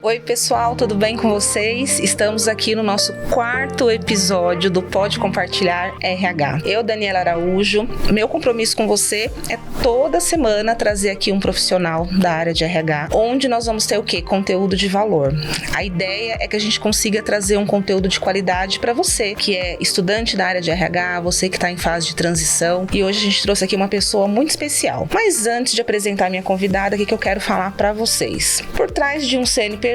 Oi pessoal, tudo bem com vocês? Estamos aqui no nosso quarto episódio do Pode Compartilhar RH. Eu, Daniela Araújo, meu compromisso com você é toda semana trazer aqui um profissional da área de RH, onde nós vamos ter o quê? Conteúdo de valor. A ideia é que a gente consiga trazer um conteúdo de qualidade para você, que é estudante da área de RH, você que está em fase de transição, e hoje a gente trouxe aqui uma pessoa muito especial. Mas antes de apresentar minha convidada, o que eu quero falar para vocês? Por trás de um CNPJ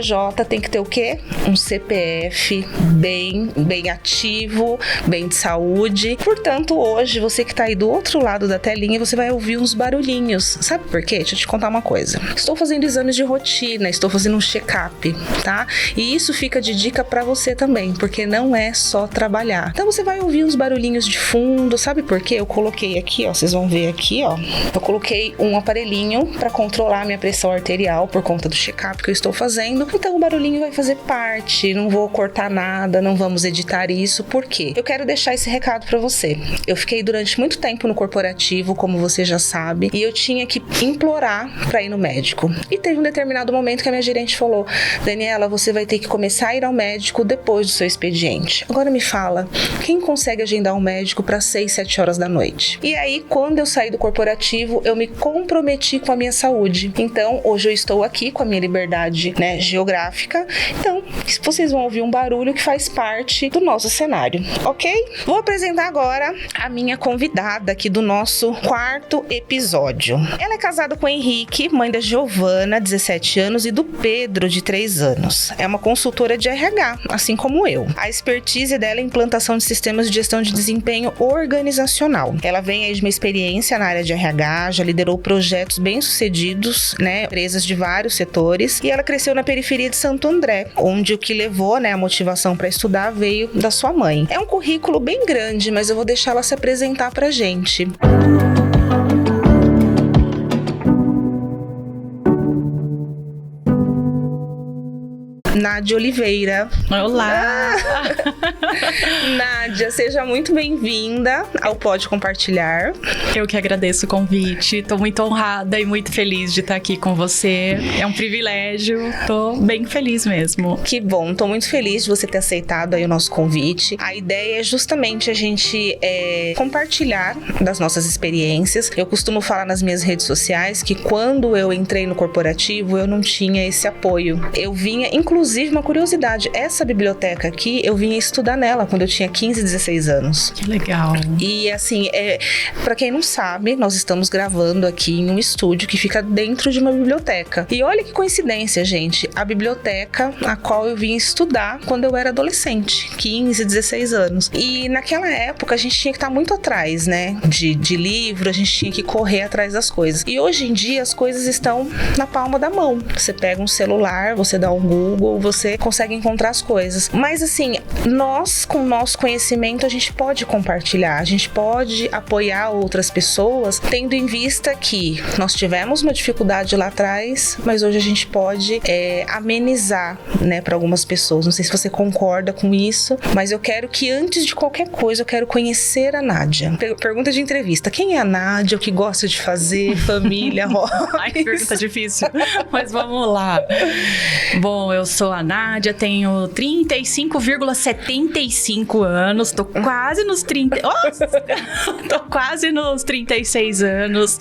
tem que ter o quê? Um CPF bem ativo, bem de saúde. Portanto, hoje, você que tá aí do outro lado da telinha, você vai ouvir uns barulhinhos. Sabe por quê? Deixa eu te contar uma coisa. Estou fazendo exames de rotina, estou fazendo um check-up, tá? E isso fica de dica pra você também, porque não é só trabalhar. Então, você vai ouvir uns barulhinhos de fundo. Sabe por quê? Eu coloquei aqui, ó, vocês vão ver aqui, ó. Eu coloquei um aparelhinho pra controlar a minha pressão arterial por conta do check-up que eu estou fazendo. Então o barulhinho vai fazer parte, não vou cortar nada, não vamos editar isso. Por quê? Eu quero deixar esse recado pra você. Eu fiquei durante muito tempo no corporativo, como você já sabe, e eu tinha que implorar pra ir no médico. E teve um determinado momento que a minha gerente falou: Daniela, você vai ter que começar a ir ao médico depois do seu expediente. Agora me fala, quem consegue agendar um médico pra 6, 7 horas da noite? E aí, quando eu saí do corporativo, eu me comprometi com a minha saúde. Então, hoje eu estou aqui com a minha liberdade, né, geográfica. Então, vocês vão ouvir um barulho que faz parte do nosso cenário, ok? Vou apresentar agora a minha convidada aqui do nosso quarto episódio. Ela é casada com o Henrique, mãe da Giovana, 17 anos, e do Pedro, de 3 anos. É uma consultora de RH, assim como eu. A expertise dela é implantação de sistemas de gestão de desempenho organizacional. Ela vem aí de uma experiência na área de RH, já liderou projetos bem-sucedidos, né, empresas de vários setores, e ela cresceu na periferia de Santo André, onde o que levou, né, a motivação para estudar veio da sua mãe. É um currículo bem grande, mas eu vou deixar ela se apresentar pra gente. Nádia Oliveira. Olá! Nádia, seja muito bem-vinda ao Pode Compartilhar. Eu que agradeço o convite, tô muito honrada e muito feliz de estar aqui com você. É um privilégio, tô bem feliz mesmo. Que bom, tô muito feliz de você ter aceitado aí o nosso convite. A ideia é justamente a gente compartilhar das nossas experiências. Eu costumo falar nas minhas redes sociais que quando eu entrei no corporativo, eu não tinha esse apoio. Eu vinha, inclusive, uma curiosidade, essa biblioteca aqui, eu vinha estudar nela quando eu tinha 15, 16 anos. Que legal. E assim, pra quem não sabe, nós estamos gravando aqui em um estúdio que fica dentro de uma biblioteca. E olha que coincidência, gente, a biblioteca a qual eu vinha estudar quando eu era adolescente, 15, 16 anos. E naquela época a gente tinha que estar muito atrás, né, de livro, a gente tinha que correr atrás das coisas. E hoje em dia as coisas estão na palma da mão. Você pega um celular, você dá um Google, você consegue encontrar as coisas. Mas assim, nós, com o nosso conhecimento, a gente pode compartilhar, a gente pode apoiar outras pessoas, tendo em vista que nós tivemos uma dificuldade lá atrás, mas hoje a gente pode amenizar, né, para algumas pessoas. Não sei se você concorda com isso, mas eu quero que, antes de qualquer coisa, eu quero conhecer a Nádia. Pergunta de entrevista: quem é a Nádia? O que gosta de fazer? Família? Ai, que pergunta difícil. Mas vamos lá. Bom, eu sou a Nádia, tenho 35,75 anos, tô quase nos 30... tô quase nos 36 anos.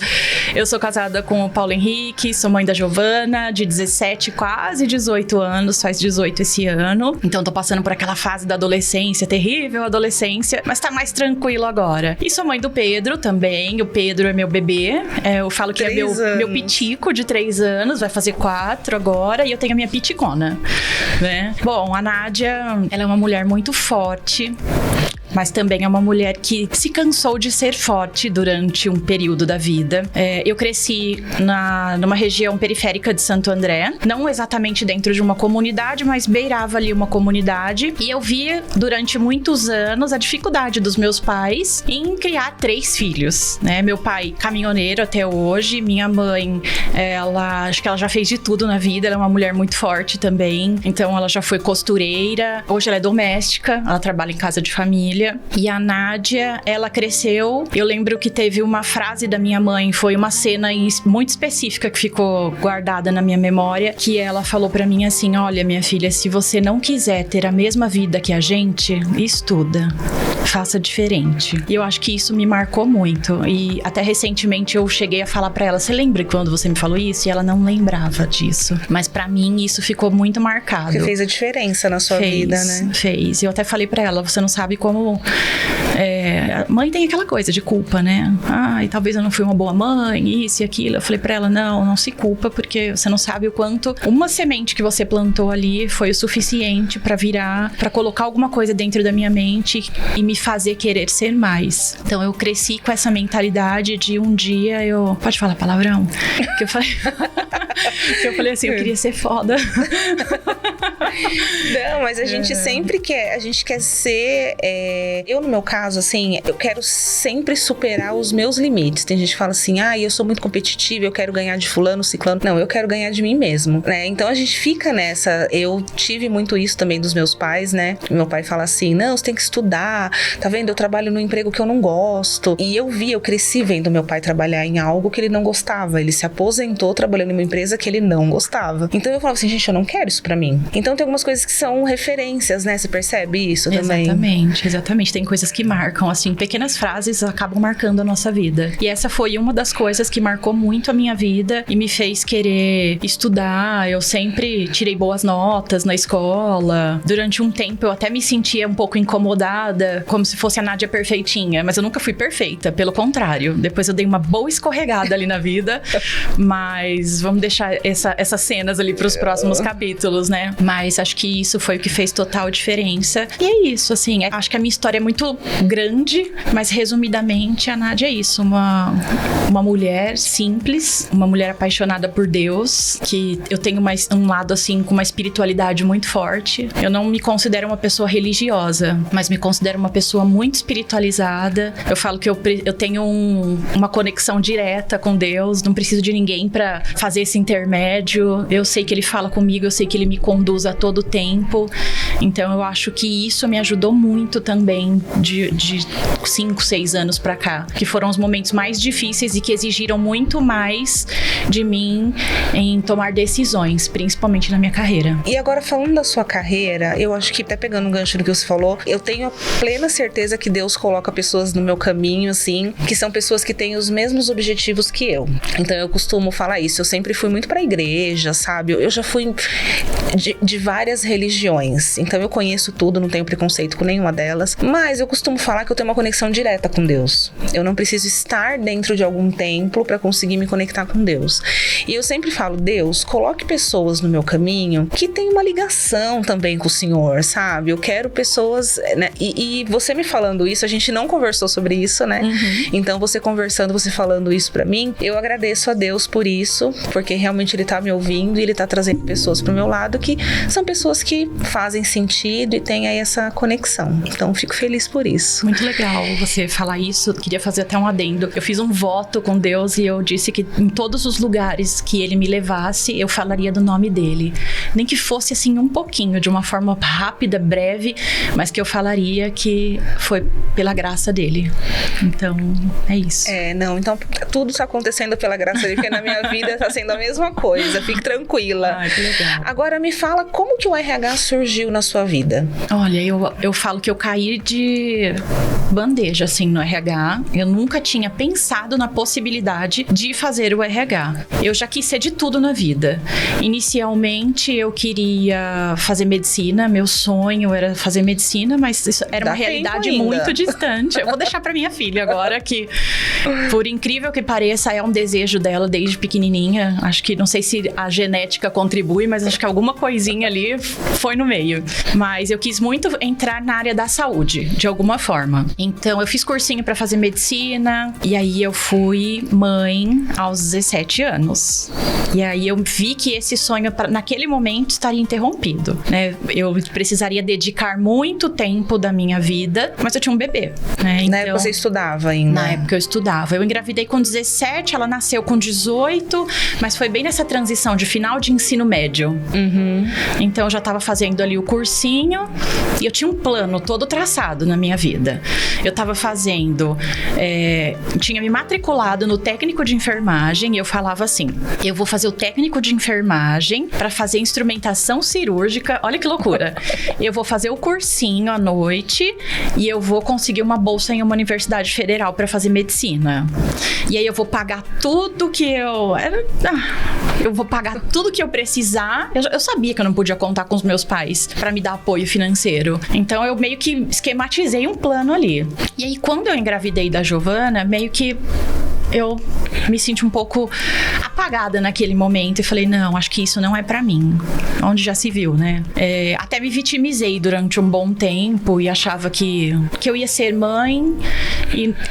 Eu sou casada com o Paulo Henrique, sou mãe da Giovana, de 17, quase 18 anos, faz 18 esse ano. Então tô passando por aquela fase da adolescência, terrível adolescência, mas tá mais tranquilo agora. E sou mãe do Pedro também, o Pedro é meu bebê, eu falo que é meu pitico de 3 anos, vai fazer 4 agora, e eu tenho a minha piticona, né? Bom, a Nádia, ela é uma mulher muito forte, mas também é uma mulher que se cansou de ser forte durante um período da vida. Eu cresci numa região periférica de Santo André, não exatamente dentro de uma comunidade, mas beirava ali uma comunidade, e eu via durante muitos anos a dificuldade dos meus pais em criar 3 filhos, né? Meu pai caminhoneiro até hoje, minha mãe, acho que ela já fez de tudo na vida, ela é uma mulher muito forte também, então ela já foi costureira, hoje ela é doméstica, ela trabalha em casa de família. filha. E a Nádia, ela cresceu. Eu lembro que teve uma frase da minha mãe, foi uma cena muito específica que ficou guardada na minha memória, que ela falou pra mim assim: olha, minha filha, se você não quiser ter a mesma vida que a gente, estuda, faça diferente. E eu acho que isso me marcou muito. E até recentemente eu cheguei a falar pra ela: você lembra quando você me falou isso? E ela não lembrava disso. Mas pra mim isso ficou muito marcado. Porque fez a diferença na sua vida, né? Fez. Eu até falei pra ela: você não sabe como... mãe tem aquela coisa de culpa, né? E talvez eu não fui uma boa mãe, isso e aquilo. Eu falei pra ela: não se culpa, porque você não sabe o quanto uma semente que você plantou ali foi o suficiente pra virar, pra colocar alguma coisa dentro da minha mente e me fazer querer ser mais. Então eu cresci com essa mentalidade de um dia eu... Pode falar palavrão? Que eu falei assim: eu queria ser foda. Não, mas a gente sempre quer, ser... Eu, no meu caso, assim, eu quero sempre superar os meus limites. Tem gente que fala assim: eu sou muito competitiva, eu quero ganhar de fulano, ciclano. Não, eu quero ganhar de mim mesmo, né? Então a gente fica nessa... Eu tive muito isso também dos meus pais, né? Meu pai fala assim: não, você tem que estudar, tá vendo? Eu trabalho num emprego que eu não gosto. E eu cresci vendo meu pai trabalhar em algo que ele não gostava. Ele se aposentou trabalhando em uma empresa que ele não gostava. Então eu falava assim: gente, eu não quero isso pra mim. Então tem algumas coisas que são referências, né? Você percebe isso também? Exatamente. Tem coisas que marcam, assim, pequenas frases acabam marcando a nossa vida. E essa foi uma das coisas que marcou muito a minha vida e me fez querer estudar. Eu sempre tirei boas notas na escola. Durante um tempo eu até me sentia um pouco incomodada, como se fosse a Nádia perfeitinha, mas eu nunca fui perfeita, pelo contrário. Depois eu dei uma boa escorregada ali na vida, mas vamos deixar essas cenas ali pros próximos capítulos, né? Mas acho que isso foi o que fez total diferença. E é isso, assim, acho que a minha história é muito grande, mas resumidamente a Nádia é isso, uma mulher simples, uma mulher apaixonada por Deus, que eu tenho um lado assim com uma espiritualidade muito forte. Eu não me considero uma pessoa religiosa, mas me considero uma pessoa muito espiritualizada. Eu falo que eu tenho uma conexão direta com Deus, não preciso de ninguém pra fazer esse intermédio. Eu sei que Ele fala comigo, eu sei que Ele me conduz a todo tempo. Então eu acho que isso me ajudou muito também de 5, 6 anos pra cá, que foram os momentos mais difíceis e que exigiram muito mais de mim em tomar decisões, principalmente na minha carreira. E agora, falando da sua carreira, eu acho que, até pegando um gancho do que você falou, eu tenho a plena certeza que Deus coloca pessoas no meu caminho, assim, que são pessoas que têm os mesmos objetivos que eu. Então eu costumo falar isso, eu sempre fui muito pra igreja, sabe? Eu já fui de várias religiões, então eu conheço tudo, não tenho preconceito com nenhuma delas, mas eu costumo falar que eu tenho uma conexão direta com Deus. Eu não preciso estar dentro de algum templo pra conseguir me conectar com Deus. E eu sempre falo: Deus, coloque pessoas no meu caminho que tem uma ligação também com o Senhor, sabe? Eu quero pessoas, né? E você me falando isso, a gente não conversou sobre isso, né? Uhum. Então você conversando, você falando isso pra mim, eu agradeço a Deus por isso, porque realmente Ele tá me ouvindo e Ele tá trazendo pessoas pro meu lado que são pessoas que fazem sentido e têm aí essa conexão. Então fico feliz por isso. Muito legal você falar isso. Queria fazer até um adendo. Eu fiz um voto com Deus e eu disse que em todos os lugares que Ele me levasse, eu falaria do nome dele. Nem que fosse assim um pouquinho, de uma forma rápida, breve, mas que eu falaria que foi pela graça dele. Então, é isso. Então tudo está acontecendo pela graça dele, porque na minha vida está sendo a mesma coisa. Fique tranquila. Que legal. Agora me fala, como que o RH surgiu na sua vida? Olha, eu falo que eu caí de bandeja, assim, no RH. Eu nunca tinha pensado na possibilidade de fazer o RH. Eu já quis ser de tudo na vida. Inicialmente, eu queria fazer medicina. Meu sonho era fazer medicina, mas isso era uma realidade muito distante. Eu vou deixar pra minha filha agora, que, por incrível que pareça, é um desejo dela desde pequenininha. Acho que, não sei se a genética contribui, mas acho que alguma coisinha ali foi no meio. Mas eu quis muito entrar na área da saúde, de alguma forma. Então, eu fiz cursinho pra fazer medicina, e aí eu fui mãe aos 17 anos. E aí eu vi que esse sonho, naquele momento, estaria interrompido, né? Eu precisaria dedicar muito tempo da minha vida, mas eu tinha um bebê, né? Então, na época você estudava ainda? Na época eu estudava. Eu engravidei com 17, ela nasceu com 18, mas foi bem nessa transição de final de ensino médio. Então eu já tava fazendo ali o cursinho e eu tinha um plano todo traçado na minha vida. Eu tava fazendo, tinha me matriculado no técnico de enfermagem e eu falava assim, eu vou fazer o técnico de enfermagem pra fazer instrumentação cirúrgica, olha que loucura. Eu vou fazer o cursinho à noite e eu vou conseguir uma bolsa em uma universidade federal pra fazer medicina. E aí eu vou pagar tudo que eu vou pagar tudo que eu precisar. Eu sabia que eu não podia contar com os meus pais pra me dar apoio financeiro. Então eu meio que esquematizei um plano ali. E aí quando eu engravidei da Giovana, meio que eu me senti um pouco apagada naquele momento e falei, não, acho que isso não é pra mim. Onde já se viu, né? Até me vitimizei durante um bom tempo e achava que eu ia ser mãe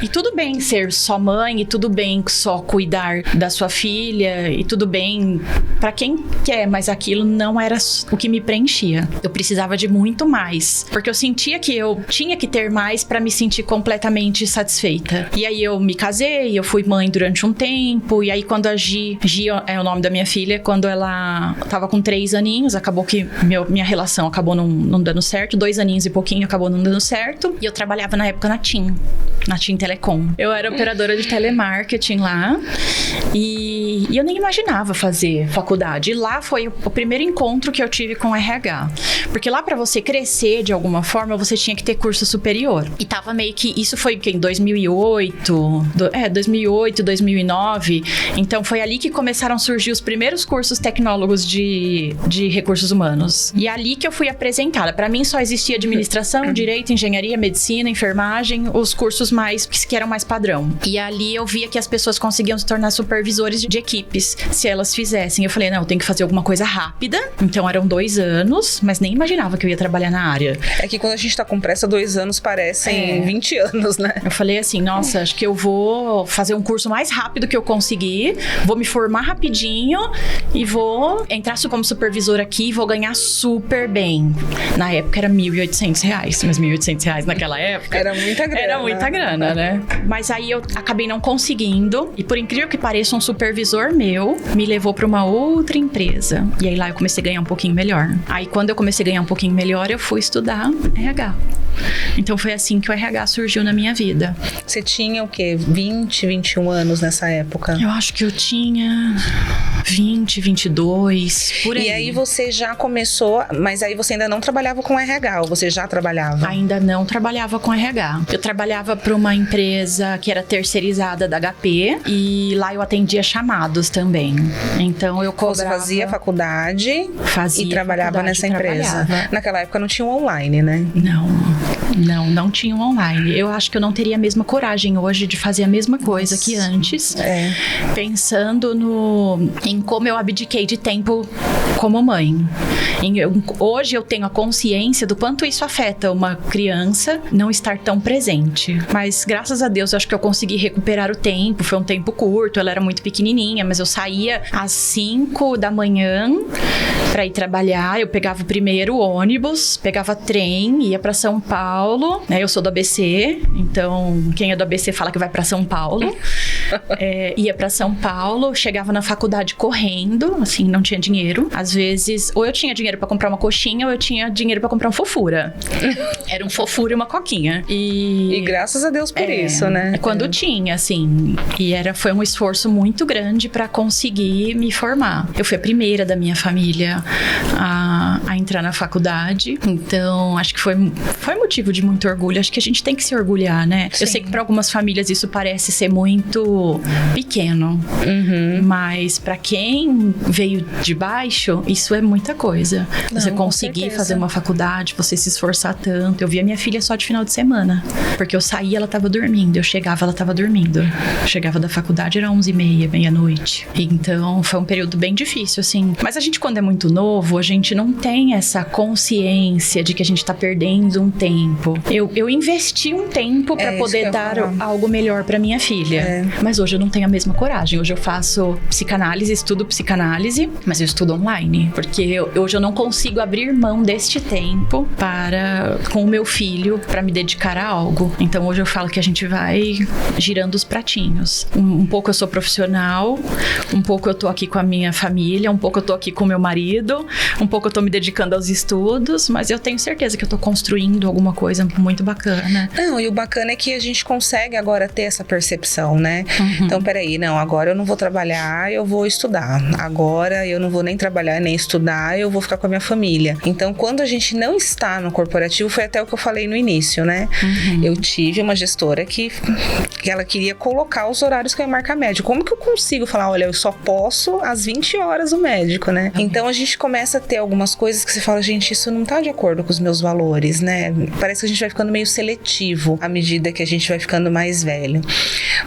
e tudo bem ser só mãe e tudo bem só cuidar da sua filha e tudo bem pra quem quer, mas aquilo não era o que me preenchia. Eu precisava de muito mais, porque eu sentia que eu tinha que ter mais pra me sentir completamente satisfeita. E aí eu me casei, eu fui mãe durante um tempo, e aí quando a Gi é o nome da minha filha, quando ela tava com 3 aninhos, acabou que minha relação acabou não dando certo, 2 aninhos e pouquinho acabou não dando certo, e eu trabalhava na época na TIM Telecom. Eu era operadora de telemarketing lá, e eu nem imaginava fazer faculdade, e lá foi o primeiro encontro que eu tive com o RH, porque lá pra você crescer de alguma forma, você tinha que ter curso superior, e tava meio que, isso foi em 2008, 2009, então foi ali que começaram a surgir os primeiros cursos tecnólogos de recursos humanos. E é ali que eu fui apresentada. Para mim só existia administração, direito, engenharia, medicina, enfermagem, os cursos que eram mais padrão. E ali eu via que as pessoas conseguiam se tornar supervisores de equipes, se elas fizessem. Eu falei, não, eu tenho que fazer alguma coisa rápida. Então eram 2 anos, mas nem imaginava que eu ia trabalhar na área. É que quando a gente tá com pressa, 2 anos parecem 20 anos, né? Eu falei assim, nossa, acho que eu vou fazer um curso mais rápido que eu conseguir, vou me formar rapidinho e vou entrar como supervisora aqui e vou ganhar super bem. Na época era R$1.800, mas R$1.800 naquela época era muita grana. Era muita grana, né? Mas aí eu acabei não conseguindo, e por incrível que pareça, um supervisor meu me levou pra uma outra empresa. E aí lá eu comecei a ganhar um pouquinho melhor. Aí quando eu comecei a ganhar um pouquinho melhor, eu fui estudar RH. Então foi assim que o RH surgiu na minha vida. Você tinha o quê? 20, 21 anos nessa época? Eu acho que eu tinha 20, 22, por aí. E aí você já começou, mas aí você ainda não trabalhava com RH, ou você já trabalhava? Ainda não trabalhava com RH. Eu trabalhava para uma empresa que era terceirizada da HP, e lá eu atendia chamados também. Então eu cobrava... Você fazia faculdade fazia e trabalhava nessa empresa. Naquela época não tinha um online, né? Não tinha um online. Eu acho que eu não teria a mesma coragem hoje de fazer a mesma coisa que antes. Pensando em como eu abdiquei de tempo como mãe. Hoje eu tenho a consciência do quanto isso afeta uma criança não estar tão presente. Mas graças a Deus eu acho que eu consegui recuperar o tempo. Foi um tempo curto, ela era muito pequenininha, mas eu saía às 5 da manhã pra ir trabalhar. Eu pegava o primeiro ônibus, pegava trem, ia pra São Paulo, né? Eu sou do ABC, então quem é do ABC fala que vai pra São Paulo. Ia pra São Paulo, chegava na faculdade correndo, assim, não tinha dinheiro. Às vezes, ou eu tinha dinheiro pra comprar uma coxinha, ou eu tinha dinheiro pra comprar um fofura. Era um fofura e uma coquinha. E graças a Deus por isso, né? Quando tinha, assim. E foi um esforço muito grande pra conseguir me formar. Eu fui a primeira da minha família a entrar na faculdade. Então, acho que foi motivo de muito orgulho. Acho que a gente tem que se orgulhar, né? Sim. Eu sei que para algumas famílias isso parece ser muito pequeno. Mas para quem veio de baixo, isso é muita coisa. Você conseguir fazer uma faculdade, você se esforçar tanto. Eu via minha filha só de final de semana. Porque eu saía, ela tava dormindo. Eu chegava, ela tava dormindo. Eu chegava da faculdade, era 11h30, meia-noite. Então, foi um período bem difícil, assim. Mas a gente, quando é muito novo, a gente não tem essa consciência de que a gente tá perdendo um tempo tempo. Eu investi um tempo para poder dar algo melhor para minha filha. Mas hoje eu não tenho a mesma coragem. Hoje eu faço psicanálise, estudo psicanálise, mas eu estudo online, porque hoje eu não consigo abrir mão deste tempo com o meu filho para me dedicar a algo. Então hoje eu falo que a gente vai girando os pratinhos. Um pouco eu sou profissional, um pouco eu tô aqui com a minha família, um pouco eu tô aqui com o meu marido, um pouco eu tô me dedicando aos estudos, mas eu tenho certeza que eu tô construindo alguma coisa muito bacana. Não, e o bacana é que a gente consegue agora ter essa percepção, né? Então, peraí, não, agora eu não vou trabalhar, eu vou estudar. Agora eu não vou nem trabalhar, nem estudar, eu vou ficar com a minha família. Então, quando a gente não está no corporativo, foi até o que eu falei no início, né? Eu tive uma gestora que ela queria colocar os horários que eu ia marcar médico. Como que eu consigo falar, olha, eu só posso às 20 horas o médico, né? Então, a gente começa a ter algumas coisas que você fala, gente, isso não tá de acordo com os meus valores, né? Parece que a gente vai ficando meio seletivo à medida que a gente vai ficando mais velho.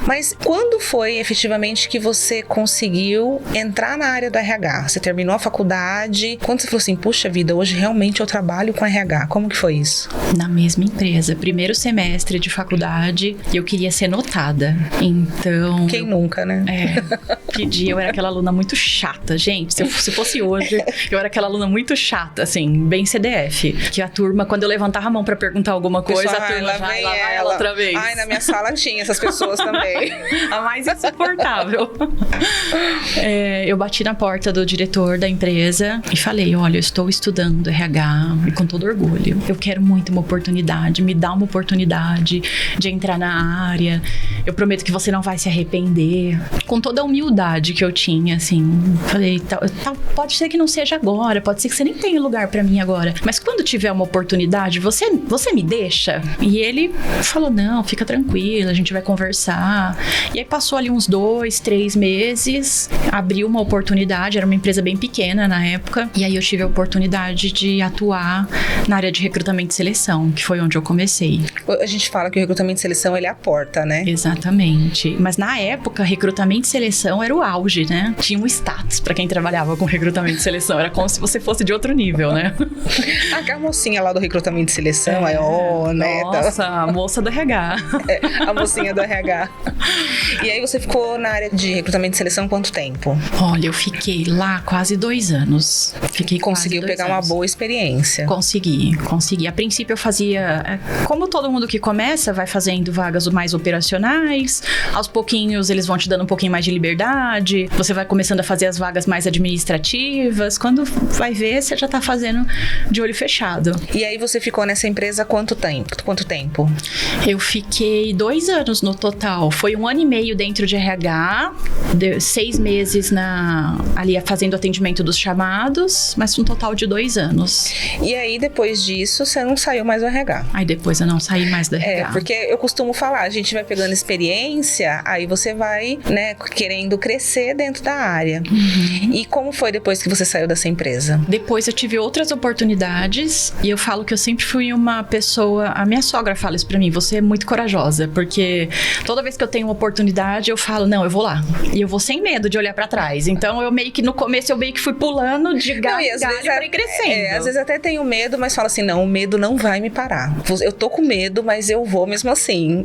Mas quando foi efetivamente que você conseguiu entrar na área do RH? Você terminou a faculdade? Quando você falou assim, puxa vida, hoje realmente eu trabalho com RH. Como que foi isso? Na mesma empresa. Primeiro semestre de faculdade, eu queria ser notada. Então... Quem nunca, né? Eu era aquela aluna muito chata. Gente, se fosse hoje, eu era aquela aluna muito chata, assim, bem CDF. Que a turma, quando eu levantava a mão pra perguntar alguma coisa, pessoal, a turma lá vai vai ela outra vez. Ai, na minha sala tinha essas pessoas também. A mais insuportável. Eu bati na porta do diretor da empresa e falei, olha, eu estou estudando RH e com todo orgulho. Eu quero muito uma oportunidade, me dá uma oportunidade de entrar na área. Eu prometo que você não vai se arrepender. Com toda a humildade que eu tinha, assim, falei, pode ser que não seja agora, pode ser que você nem tenha lugar pra mim agora, mas quando tiver uma oportunidade, você me deixa? E ele falou, não, fica tranquila, a gente vai conversar. E aí passou ali uns 2, 3 meses, abriu uma oportunidade, era uma empresa bem pequena na época, e aí eu tive a oportunidade de atuar na área de recrutamento e seleção, que foi onde eu comecei. A gente fala que o recrutamento e seleção, ele é a porta, né? Exatamente. Mas na época, recrutamento e seleção era o auge, né? Tinha um status pra quem trabalhava com recrutamento e seleção, era como se você fosse de outro nível, né? A mocinha lá do recrutamento e seleção, né? Nossa, a moça do RH. A mocinha do RH. E aí você ficou na área de recrutamento e seleção quanto tempo? Olha, eu fiquei lá quase 2 anos. Conseguiu pegar uma boa experiência? Consegui. A princípio eu fazia, como todo mundo que começa, vai fazendo vagas mais operacionais, aos pouquinhos eles vão te dando um pouquinho mais de liberdade, você vai começando a fazer as vagas mais administrativas, quando vai ver, você já tá fazendo de olho fechado. E aí você ficou nessa empresa quanto tempo? Eu fiquei 2 anos no total. Foi 1 ano e meio dentro de RH, 6 meses ali fazendo atendimento dos chamados, mas um total de 2 anos. E aí, depois disso, você não saiu mais do RH? Aí depois eu não saí mais do RH. Porque eu costumo falar, a gente vai pegando experiência, aí você vai, né, querendo crescer dentro da área. E como foi depois que você saiu dessa empresa? Depois eu tive outras oportunidades e eu falo que eu sempre fui uma pessoa... A minha sogra fala isso pra mim, você é muito corajosa, porque toda vez que eu tenho uma oportunidade, eu falo, não, eu vou lá. E eu vou sem medo de olhar pra trás. Então, eu meio que no começo, eu meio que fui pulando de galho em galho pra ir crescendo. Às vezes até tenho medo, mas falo assim, não, o medo não vai me parar. Eu tô com medo, mas eu vou mesmo assim.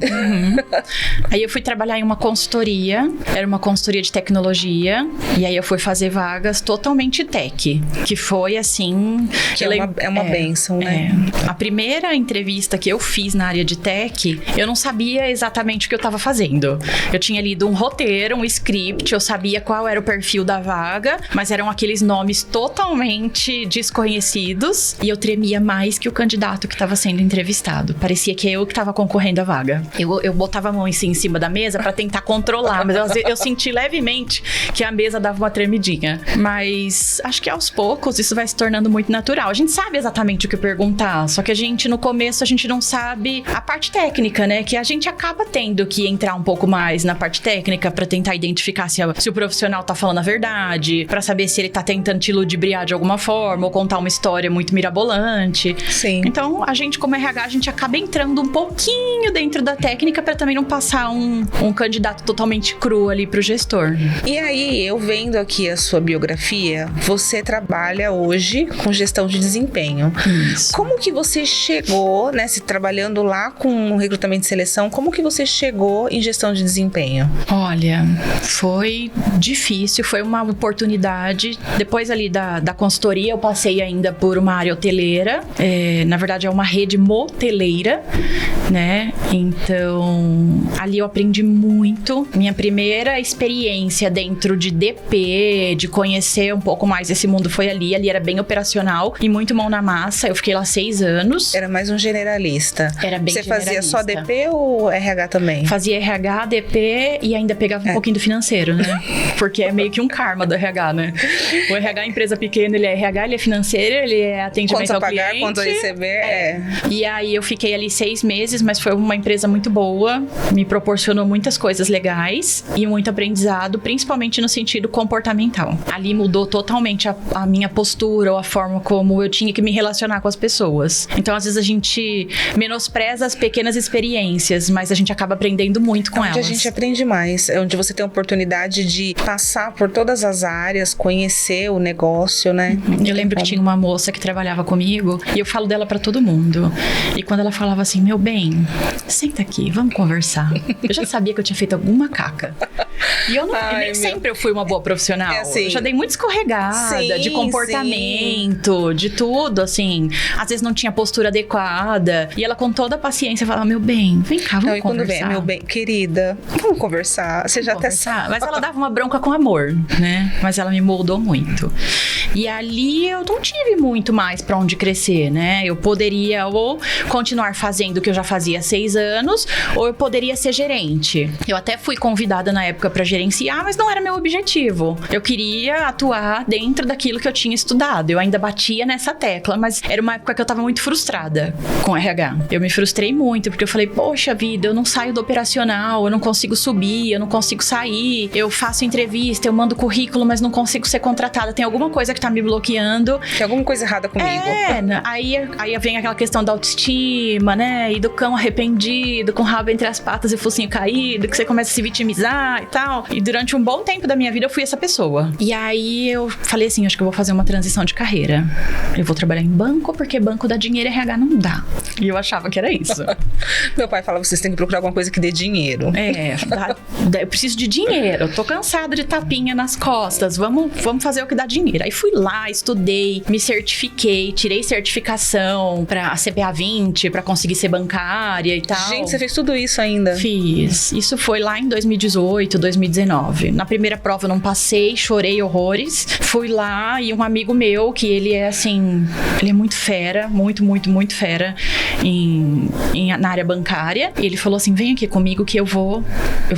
Aí eu fui trabalhar em uma consultoria, era uma consultoria de tecnologia, e aí eu fui fazer vagas totalmente tech, que foi assim... Que é uma bênção, né? A primeira entrevista que eu fiz na área de tech, eu não sabia exatamente o que eu tava fazendo. Eu tinha lido um roteiro, um script, eu sabia qual era o perfil da vaga, mas eram aqueles nomes totalmente desconhecidos, e eu tremia mais que o candidato que estava sendo entrevistado. Parecia que eu que estava concorrendo à vaga. Eu botava a mão assim, em cima da mesa pra tentar controlar, mas eu senti levemente que a mesa dava uma tremidinha. Mas acho que aos poucos isso vai se tornando muito natural. A gente sabe exatamente o que perguntar, só que no começo a gente não sabe a parte técnica, né? Que a gente acaba tendo que entrar um pouco mais na parte técnica pra tentar identificar se o profissional tá falando a verdade, pra saber se ele tá tentando te ludibriar de alguma forma ou contar uma história muito mirabolante. Sim. Então, a gente como RH, a gente acaba entrando um pouquinho dentro da técnica pra também não passar um candidato totalmente cru ali pro gestor. E aí, eu vendo aqui a sua biografia, você trabalha hoje com gestão de desempenho. Isso. Como que você chega chegou, né, se trabalhando lá com recrutamento e seleção, como que você chegou em gestão de desempenho? Olha, foi difícil, foi uma oportunidade. Depois ali da consultoria, eu passei ainda por uma área hoteleira. Na verdade, é uma rede moteleira, né? Então, ali eu aprendi muito. Minha primeira experiência dentro de DP, de conhecer um pouco mais esse mundo foi ali. Ali era bem operacional e muito mão na massa. Eu fiquei lá 6 anos. Era mais um generalista. Era bem Você generalista. fazia só DP ou RH também? Fazia RH, DP e ainda pegava um pouquinho do financeiro, né? Porque é meio que um karma do RH, né? O RH é empresa pequena, ele é RH, ele é financeiro, ele é atendimento quanto ao a pagar, cliente. quanto a receber, E aí eu fiquei ali 6 meses, mas foi uma empresa muito boa, me proporcionou muitas coisas legais e muito aprendizado, principalmente no sentido comportamental. Ali mudou totalmente a minha postura ou a forma como eu tinha que me relacionar com as pessoas. Então, às vezes a gente menospreza as pequenas experiências, mas a gente acaba aprendendo muito com onde elas. a gente aprende mais, é onde você tem a oportunidade de passar por todas as áreas, conhecer o negócio, né? Eu lembro que tinha uma moça que trabalhava comigo e eu falo dela pra todo mundo. E quando ela falava assim, meu bem, senta aqui, vamos conversar. Eu já sabia que eu tinha feito alguma caca. E eu nem sempre eu fui uma boa profissional. Assim, eu já dei muito escorregada, de comportamento, de tudo, assim. Às vezes não tinha postura adequada. E ela com toda a paciência falava, meu bem, vem cá, vamos conversar. Quando vem, meu bem, querida, vamos conversar. Você já até sabe. Mas ela dava uma bronca com amor, né? Mas ela me moldou muito. E ali eu não tive muito mais pra onde crescer, né? Eu poderia ou continuar fazendo o que eu já fazia há 6 anos, ou eu poderia ser gerente. Eu até fui convidada na época pra gerenciar, mas não era meu objetivo. Eu queria atuar dentro daquilo que eu tinha estudado. Eu ainda batia nessa tecla, mas era uma época que eu tava muito frustrada com RH. Eu me frustrei muito, porque eu falei, poxa vida, eu não saio do operacional, eu não consigo subir, eu não consigo sair, eu faço entrevista, eu mando currículo, mas não consigo ser contratada. Tem alguma coisa que tá me bloqueando. Tem alguma coisa errada comigo. Aí vem aquela questão da autoestima, né? E do cão arrependido, com o rabo entre as patas e o focinho caído, que você começa a se vitimizar e tal. E durante um bom tempo da minha vida eu fui essa pessoa. E aí eu falei assim, acho que eu vou fazer uma transição de carreira. Eu vou trabalhar em banco, porque banco dá dinheiro e RH não dá. E eu achava que era isso. Meu pai falava, vocês têm que procurar alguma coisa que dê dinheiro. Eu preciso de dinheiro, eu tô cansada de tapinha nas costas, vamos fazer o que dá dinheiro. Aí fui lá, estudei, me certifiquei, tirei certificação pra CPA 20, pra conseguir ser bancária e tal. Gente, você fez tudo isso ainda? Fiz. Isso foi lá em 2018, 2019. Na primeira prova eu não passei, chorei horrores. Fui lá e um amigo meu, que ele é assim, ele é muito fera, muito fera na área bancária. E ele falou assim, vem aqui comigo que eu vou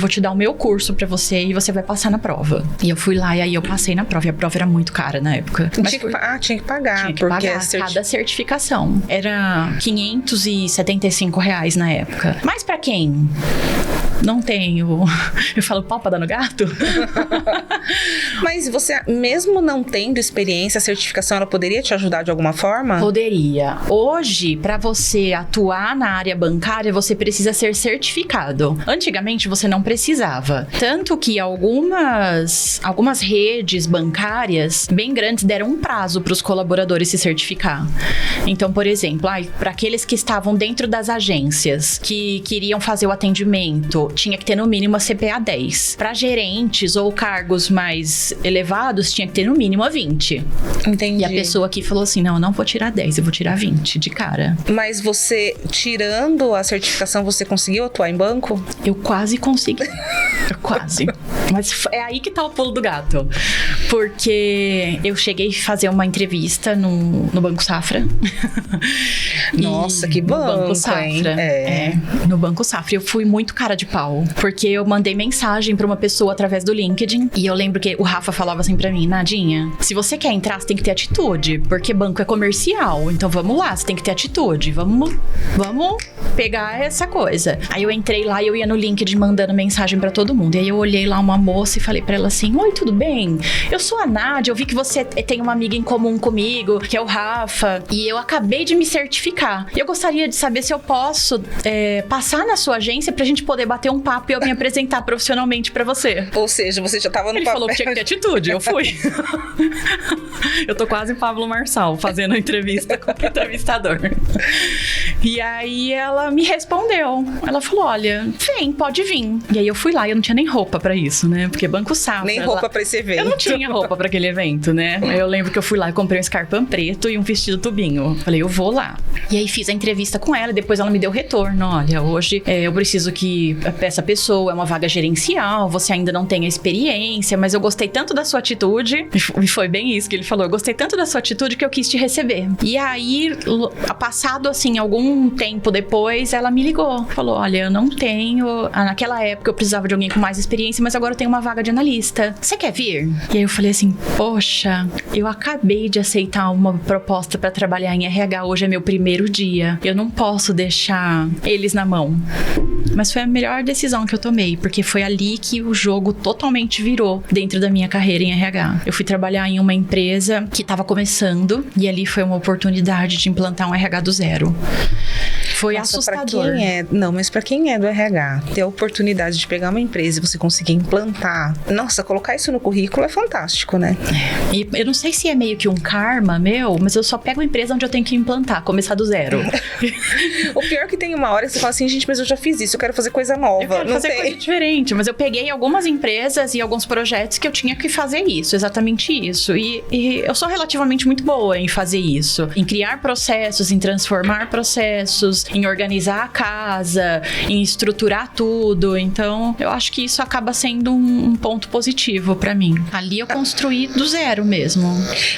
te dar o meu curso pra você e você vai passar na prova. E eu fui lá e aí eu passei na prova. E a prova era muito cara na época. Tinha que pagar. Tinha que pagar cada certificação. Era R$575 na época. Mas pra quem não tenho... Eu falo, pau pra dar no gato? Mas você, mesmo não tendo experiência, a certificação, ela poderia te ajudar de alguma forma? Poderia. Hoje, pra você atuar na área bancária, você precisa ser certificado. Antigamente, você não precisava. Tanto que algumas redes bancárias bem grandes deram um prazo para os colaboradores se certificar. Então, por exemplo, para aqueles que estavam dentro das agências, que queriam fazer o atendimento, tinha que ter no mínimo a CPA 10. Para gerentes ou cargos mais elevados, tinha que ter no mínimo a 20. Entendi. E a pessoa aqui falou assim, não, eu não vou tirar 10, eu vou tirar 20 de cara. Mas você, tirando a certificação, você conseguiu atuar em banco? Eu quase consegui. Quase. Mas é aí que tá o pulo do gato. Porque eu cheguei a fazer uma entrevista no Banco Safra. Nossa, que banco, no Banco Safra. No Banco Safra. Eu fui muito cara de pau. Porque eu mandei mensagem pra uma pessoa através do LinkedIn. E eu lembro que o Rafa falava assim pra mim, Nadinha, se você quer entrar, você tem que ter atitude. Porque banco é comercial. Então vamos lá, você tem que ter atitude. Vamos pegar essa coisa. Aí eu entrei lá e eu ia no LinkedIn mandando mensagem pra todo mundo. E aí eu olhei lá uma moça e falei pra ela assim, oi, tudo bem? Eu sou a Nádia, eu vi que você tem uma amiga em comum comigo, que é o Rafa, e eu acabei de me certificar. E eu gostaria de saber se eu posso passar na sua agência pra gente poder bater um papo e eu me apresentar profissionalmente pra você. Ou seja, você já tava no Ele falou que tinha que ter atitude, eu fui. Eu tô quase Pablo Marçal fazendo entrevista com o entrevistador. E aí ela me respondeu. Ela falou, olha, vem, pode vir. E aí eu fui lá e eu não tinha nem roupa pra isso, né? Porque Banco Safra... Nem roupa pra esse evento. Eu não tinha roupa pra aquele evento, né? Eu lembro que eu fui lá e comprei um escarpão preto e um vestido tubinho. Falei, eu vou lá. E aí fiz a entrevista com ela e depois ela me deu retorno. Olha, hoje eu preciso que essa pessoa é uma vaga gerencial, você ainda não tem a experiência, mas eu gostei tanto da sua atitude. E foi bem isso que ele falou. Eu gostei tanto da sua atitude que eu quis te receber. E aí, passado assim, algum tempo depois, ela me ligou. Falou, olha, eu não tenho... Naquela época eu precisava de alguém com mais experiência, mas agora eu tenho uma vaga de analista. Você quer vir? E aí eu falei assim, poxa, eu acabei de aceitar uma proposta pra trabalhar em RH. Hoje é meu primeiro dia. Eu não posso deixar eles na mão. Mas foi a melhor decisão que eu tomei, porque foi ali que o jogo totalmente virou dentro da minha carreira em RH. Eu fui trabalhar em uma empresa que estava começando e ali foi uma oportunidade de implantar um RH do zero. Foi assustador. Mas pra quem é do RH, ter a oportunidade de pegar uma empresa e você conseguir implantar, nossa, colocar isso no currículo é fantástico, né? E eu não sei se é meio que um karma meu, mas eu só pego a empresa onde eu tenho que implantar, começar do zero. O pior é que tem uma hora que você fala assim, gente, mas eu já fiz isso, eu quero fazer coisa nova. Eu quero fazer coisa diferente, mas eu peguei algumas empresas e alguns projetos que eu tinha que fazer isso, exatamente isso. E eu sou relativamente muito boa em fazer isso, em criar processos, em transformar processos, em organizar a casa, em estruturar tudo. Então, eu acho que isso acaba sendo um ponto positivo pra mim. Ali eu construí do zero mesmo.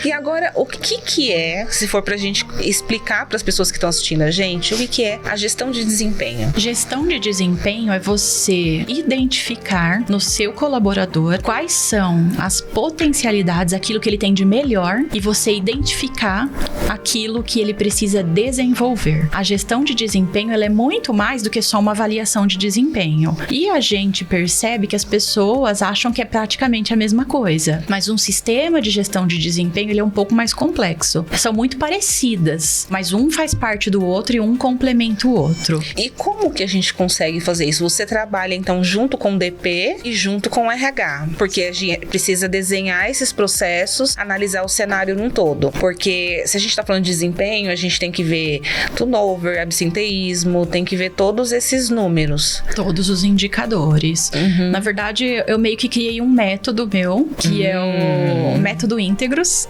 E agora, o que é, se for pra gente explicar pras pessoas que estão assistindo a gente, o que é a gestão de desempenho? Gestão de desempenho é você identificar no seu colaborador quais são as potencialidades, aquilo que ele tem de melhor, e você identificar aquilo que ele precisa desenvolver. A gestão de desempenho, ela é muito mais do que só uma avaliação de desempenho. E a gente percebe que as pessoas acham que é praticamente a mesma coisa. Mas um sistema de gestão de desempenho, ele é um pouco mais complexo. São muito parecidas, mas um faz parte do outro e um complementa o outro. E como que a gente consegue fazer isso? Você trabalha, então, junto com o DP e junto com o RH, porque a gente precisa desenhar esses processos, analisar o cenário num todo. Porque se a gente tá falando de desempenho, a gente tem que ver turnover, absenteísmo, tem que ver todos esses números. Todos os indicadores. Uhum. Na verdade, eu meio que criei um método meu, que é o método íntegros.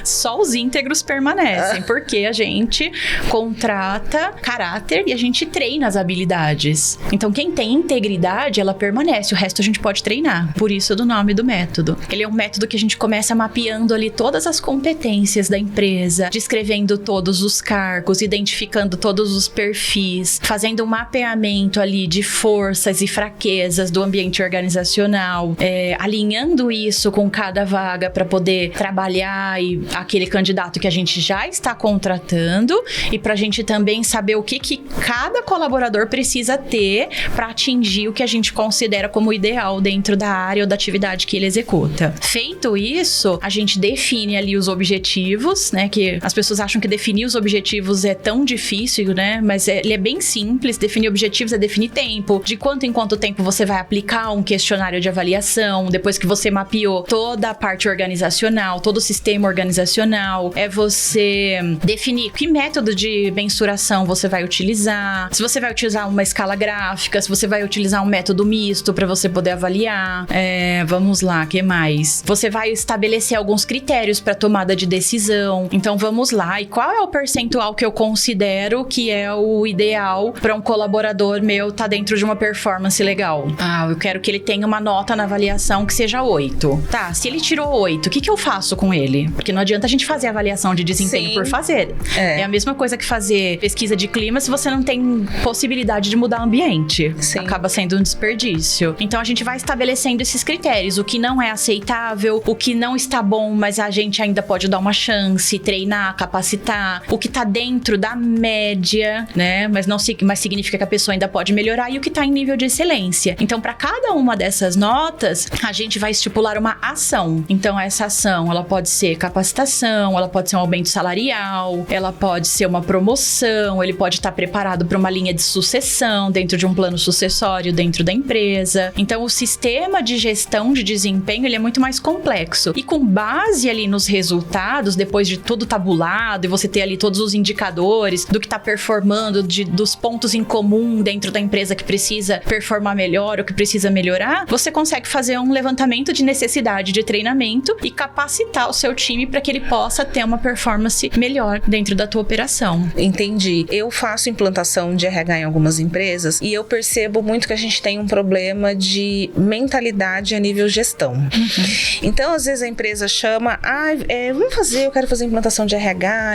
Só os íntegros permanecem, porque a gente contrata caráter e a gente treina as habilidades. Então, quem tem integridade, ela permanece. O resto a gente pode treinar. Por isso do nome do método. Ele é um método que a gente começa mapeando ali todas as competências da empresa, descrevendo todos os cargos, identificando todos os perfis, fazendo um mapeamento ali de forças e fraquezas do ambiente organizacional, alinhando isso com cada vaga para poder trabalhar e aquele candidato que a gente já está contratando, e para a gente também saber o que cada colaborador precisa ter para atingir o que a gente considera como ideal dentro da área ou da atividade que ele executa. Feito isso, a gente define ali os objetivos, né? Que as pessoas acham que definir os objetivos é tão difícil, né? Mas ele é bem simples. Definir objetivos é definir tempo. De quanto em quanto tempo você vai aplicar um questionário de avaliação, depois que você mapeou toda a parte organizacional, todo o sistema organizacional. É você definir que método de mensuração você vai utilizar, se você vai utilizar uma escala gráfica, se você vai utilizar um método misto para você poder avaliar. Vamos lá, o que mais? Você vai estabelecer alguns critérios para tomada de decisão. Então vamos lá, e qual é o percentual que eu considero que é o ideal para um colaborador meu tá dentro de uma performance legal? Eu quero que ele tenha uma nota na avaliação que seja 8. Tá, se ele tirou 8, o que eu faço com ele? Porque não adianta a gente fazer avaliação de desempenho por fazer. É a mesma coisa que fazer pesquisa de clima se você não tem possibilidade de mudar o ambiente. Sim. Acaba sendo um desperdício. Então a gente vai estabelecendo esses critérios, o que não é aceitável, o que não está bom, mas a gente ainda pode dar uma chance, treinar, capacitar, o que tá dentro da média, né? Mas significa que a pessoa ainda pode melhorar, e o que tá em nível de excelência. Então, para cada uma dessas notas, a gente vai estipular uma ação. Então, essa ação, ela pode ser capacitação, ela pode ser um aumento salarial, ela pode ser uma promoção, ele pode estar preparado para uma linha de sucessão dentro de um plano sucessório dentro da empresa. Então, o sistema de gestão de desempenho, ele é muito mais complexo. E com base ali nos resultados, depois de tudo tabulado, e você ter ali todos os indicadores do que está performando, dos pontos em comum dentro da empresa que precisa performar melhor ou que precisa melhorar, você consegue fazer um levantamento de necessidade de treinamento e capacitar o seu time para que ele possa ter uma performance melhor dentro da tua operação. Entendi. Eu faço implantação de RH em algumas empresas e eu percebo muito que a gente tem um problema de mentalidade a nível gestão. Então, às vezes a empresa chama, eu quero fazer implantação de RH,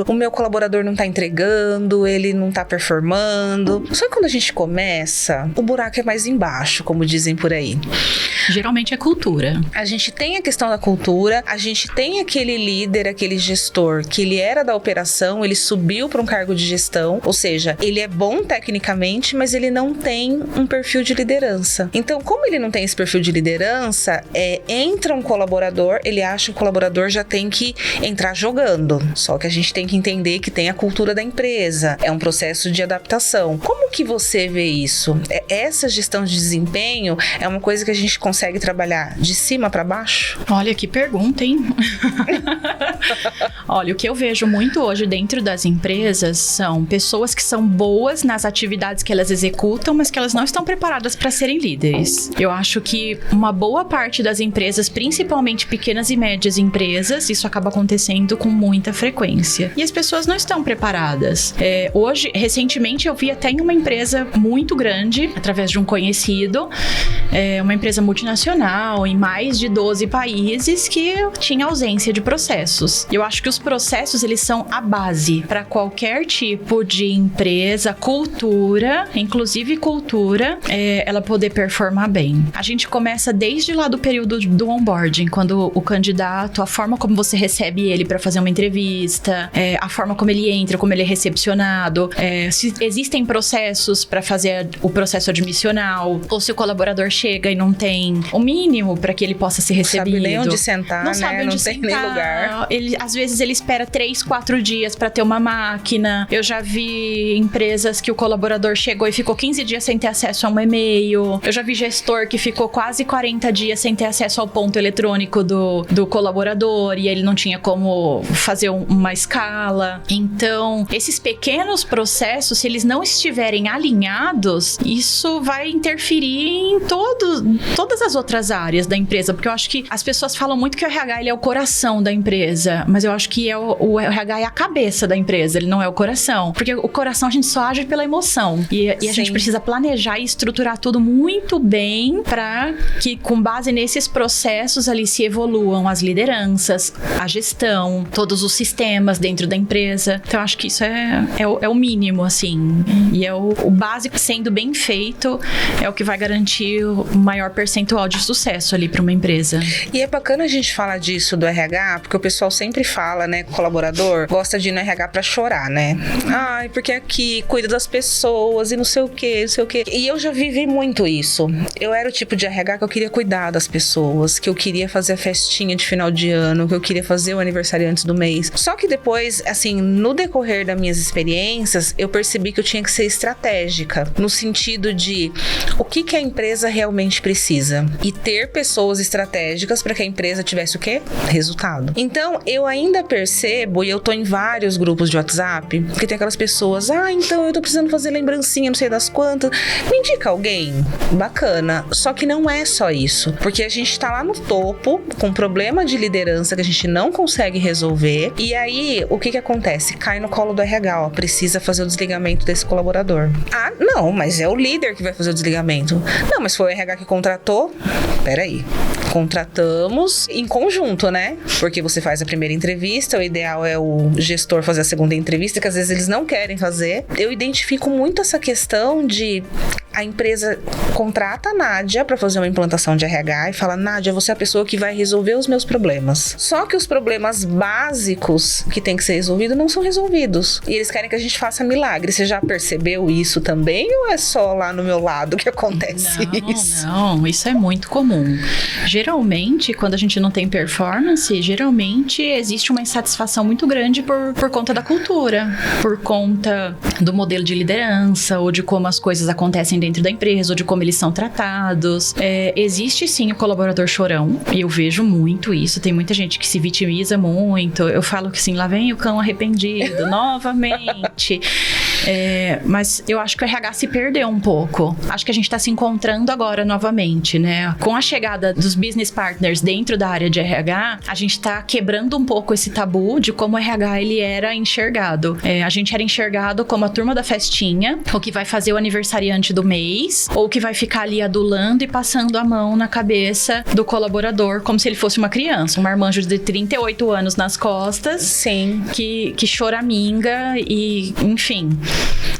o meu colaborador não tá entregando, ele não tá performando. Só que quando a gente começa, o buraco é mais embaixo, como dizem por aí. Geralmente é cultura. A gente tem a questão da cultura, a gente tem aquele líder, aquele gestor, que ele era da operação, ele subiu para um cargo de gestão, ou seja, ele é bom tecnicamente, mas ele não tem um perfil de liderança. Então, como ele não tem esse perfil de liderança, entra um colaborador, ele acha que o colaborador já tem que entrar jogando. Só que a gente tem que entender que tem a cultura da empresa, é um processo de adaptação. Como que você vê isso? Essa gestão de desempenho é uma coisa que a gente consegue trabalhar de cima para baixo? Olha, que pergunta, hein? Olha, o que eu vejo muito hoje dentro das empresas são pessoas que são boas nas atividades que elas executam, mas que elas não estão preparadas para serem líderes. Eu acho que uma boa parte das empresas, principalmente pequenas e médias empresas, isso acaba acontecendo com muita frequência. E as pessoas não estão preparadas. Hoje, recentemente, eu vi até em uma empresa muito grande, através de um conhecido, uma empresa multinacional em mais de 12 países que tinha ausência de processos. Eu acho que os processos, eles são a base para qualquer tipo de empresa, cultura, inclusive cultura, ela poder performar bem. A gente começa desde lá do período do onboarding, quando o candidato, a forma como você recebe ele para fazer uma entrevista, a forma como ele entra, como ele é recepcionado, se existem processos para fazer o processo admissional, ou se o colaborador chega e não tem o mínimo para que ele possa ser recebido. Não sabe nem onde sentar, não sabe onde tem sentar. Nem lugar. Às vezes ele espera 3, 4 dias para ter uma máquina. Eu já vi empresas que o colaborador chegou e ficou 15 dias sem ter acesso a um e-mail. Eu já vi gestor que ficou quase 40 dias sem ter acesso ao ponto eletrônico do colaborador e ele não tinha como fazer uma escala. Então, esses pequenos processos, se eles não estiverem alinhados, isso vai interferir em todas as outras áreas da empresa, porque eu acho que as pessoas falam muito que o RH ele é o coração da empresa, mas eu acho que o RH é a cabeça da empresa, ele não é o coração, porque o coração a gente só age pela emoção e a gente precisa planejar e estruturar tudo muito bem para que com base nesses processos ali se evoluam as lideranças, a gestão, todos os sistemas dentro da empresa. Então eu acho que isso é o mínimo, assim, e o básico sendo bem feito é o que vai garantir o maior percentual de sucesso ali para uma empresa. E é bacana a gente falar disso do RH, porque o pessoal sempre fala, né, que o colaborador gosta de ir no RH pra chorar, né? Ai, porque aqui cuida das pessoas e não sei o quê. E eu já vivi muito isso. Eu era o tipo de RH que eu queria cuidar das pessoas, que eu queria fazer a festinha de final de ano, que eu queria fazer o aniversário antes do mês. Só que depois, assim, no decorrer das minhas experiências, eu percebi que eu tinha que ser estratégica, no sentido de o que a empresa realmente precisa e ter pessoas estratégicas para que a empresa tivesse o quê? Resultado. Então, eu ainda percebo, e eu tô em vários grupos de WhatsApp, que tem aquelas pessoas, então eu tô precisando fazer lembrancinha, não sei das quantas. Me indica alguém? Bacana. Só que não é só isso, porque a gente tá lá no topo, com um problema de liderança que a gente não consegue resolver, e aí, o que acontece? Cai no colo do RH, precisa fazer o desligamento desse colaborador. Não, mas é o líder que vai fazer o desligamento. Não, mas foi o RH que contratou? Peraí. Contratamos em conjunto, né? Porque você faz a primeira entrevista, o ideal é o gestor fazer a segunda entrevista, que às vezes eles não querem fazer. Eu identifico muito essa questão de a empresa contrata a Nádia para fazer uma implantação de RH e fala, Nádia, você é a pessoa que vai resolver os meus problemas. Só que os problemas básicos que tem que ser resolvidos não são resolvidos. E eles querem que a gente faça milagre. Você já percebeu isso também ou é só lá no meu lado que acontece isso? Não, isso é muito comum. Geralmente, quando a gente não tem performance, geralmente existe uma insatisfação muito grande por conta da cultura, por conta do modelo de liderança, ou de como as coisas acontecem dentro da empresa, ou de como eles são tratados. Existe sim o colaborador chorão, e eu vejo muito isso. Tem muita gente que se vitimiza muito. Eu falo que sim, lá vem o cão arrependido, novamente. Mas eu acho que o RH se perdeu um pouco. Acho que a gente está se encontrando agora novamente, né? Com a chegada dos business partners dentro da área de RH, a gente está quebrando um pouco esse tabu de como o RH ele era enxergado. A gente era enxergado como a turma da festinha, o que vai fazer o aniversariante do mês, ou que vai ficar ali adulando e passando a mão na cabeça do colaborador, como se ele fosse uma criança, um marmanjo de 38 anos nas costas. Sim. Que choraminga e, enfim.